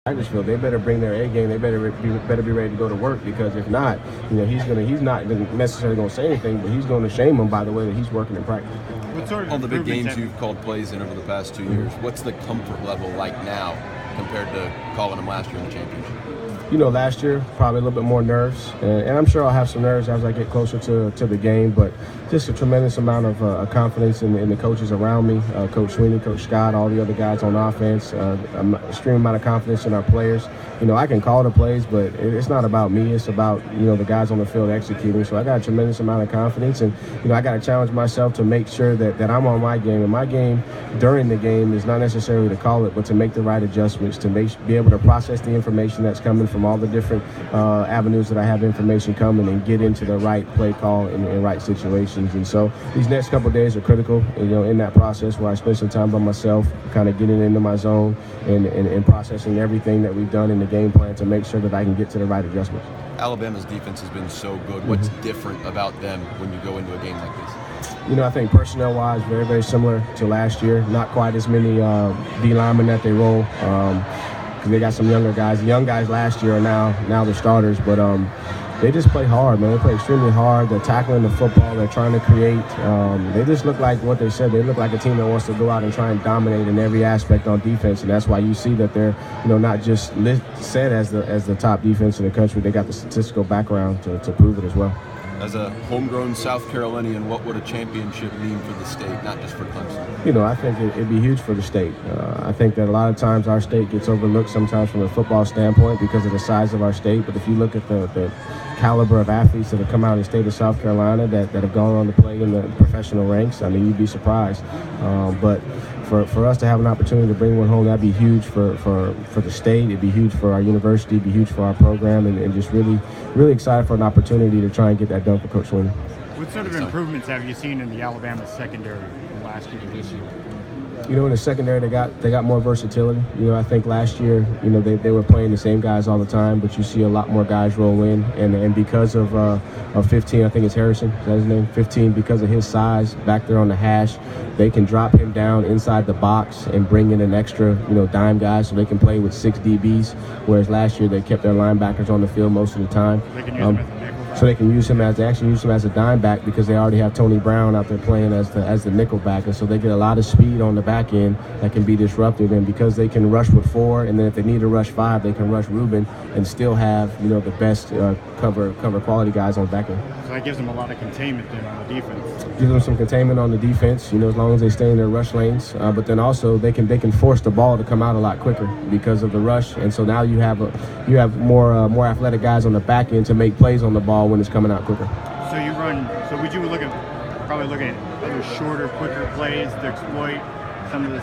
practice field, they better bring their A game. They better be ready to go to work, because if not, he's not necessarily going to say anything, but he's going to shame them by the way that he's working in practice. What sort of all the big games you've called plays in over the past 2 years, what's the comfort level like now compared to calling them last year in the championship? Last year, probably a little bit more nerves, and I'm sure I'll have some nerves as I get closer to the game, but just a tremendous amount of confidence in the coaches around me, Coach Sweeney, Coach Scott, all the other guys on offense, an extreme amount of confidence in our players. I can call the plays, but it's not about me. It's about, the guys on the field executing. So I got a tremendous amount of confidence, and, I got to challenge myself to make sure that I'm on my game. And my game during the game is not necessarily to call it, but to make the right adjustments, to be able to process the information that's coming from all the different avenues that I have information coming, and get into the right play call in right situations. And so these next couple of days are critical, in that process, where I spend some time by myself, kind of getting into my zone and processing everything that we've done in the game plan to make sure that I can get to the right adjustments. Alabama's defense has been so good. What's different about them when you go into a game like this? I think personnel-wise, very, very similar to last year. Not quite as many D linemen that they roll, because they got some younger guys. The young guys last year are now the starters, but they just play hard, man. They play extremely hard. They're tackling the football. They're trying to create. They just look like what they said. They look like a team that wants to go out and try and dominate in every aspect on defense, and that's why you see that they're, not just said as the top defense in the country. They got the statistical background to prove it as well. As a homegrown South Carolinian, what would a championship mean for the state, not just for Clemson? I think it'd be huge for the state. I think that a lot of times our state gets overlooked sometimes from a football standpoint because of the size of our state. But if you look at the caliber of athletes that have come out of the state of South Carolina that have gone on to play in the professional ranks, you'd be surprised. But for us to have an opportunity to bring one home, that'd be huge for the state. It'd be huge for our university. It'd be huge for our program, and just really, really excited for an opportunity to try and get that done for Coach Sweeney. What sort of improvements have you seen in the Alabama secondary from last year to this year? In the secondary, they got more versatility. I think last year, they were playing the same guys all the time, but you see a lot more guys roll in, and because of 15, I think it's Harrison, is that his name? 15, because of his size back there on the hash, they can drop him down inside the box and bring in an extra, dime guy, so they can play with 6 DBs, whereas last year they kept their linebackers on the field most of the time. They can use him as a nickel. So they can use him as a dime back, because they already have Tony Brown out there playing as the nickel back, and so they get a lot of speed on the back end that can be disruptive. And because they can rush with 4, and then if they need to rush 5, they can rush Ruben and still have the best cover quality guys on the back end. So that gives them a lot of containment then on the defense. Gives them some containment on the defense, as long as they stay in their rush lanes. But then also they can force the ball to come out a lot quicker because of the rush, and so now you have more athletic guys on the back end to make plays on the ball when it's coming out quicker. So would you probably look at other shorter, quicker plays to exploit some of the